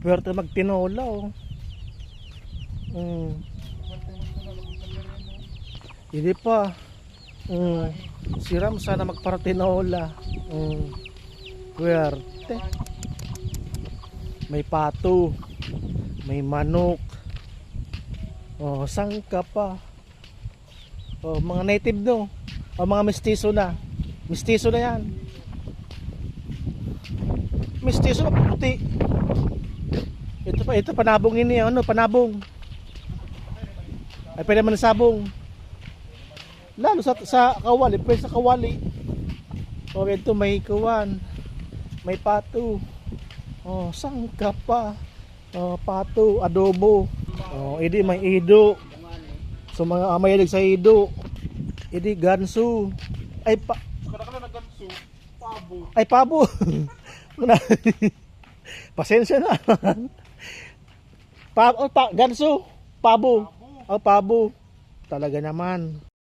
Pwerte magtinola oh. Hindi pa. Siram sana magparatinola. Pwerte. May pato. May manok. Oh, sangka pa. Oh, mga native no. Oh, mga mestizo na. Mestizo na yan. Mestizo na puti. Ito panabong ini, ano, panabong. Ay pwede man sabong. Lalo sa kawali, pwede sa kawali. Oh, ito may kuwan. May pato. Oh, sangka pa. Oh, pato, adobo. Oh, idi may ido. So mga mahilig sa ido. Idi gansu. Ay pa. Kada-kada na ganso, pabo. Ay pabo. Pasensya na. Gansu, pabo. Oh, pabo. Talaga naman.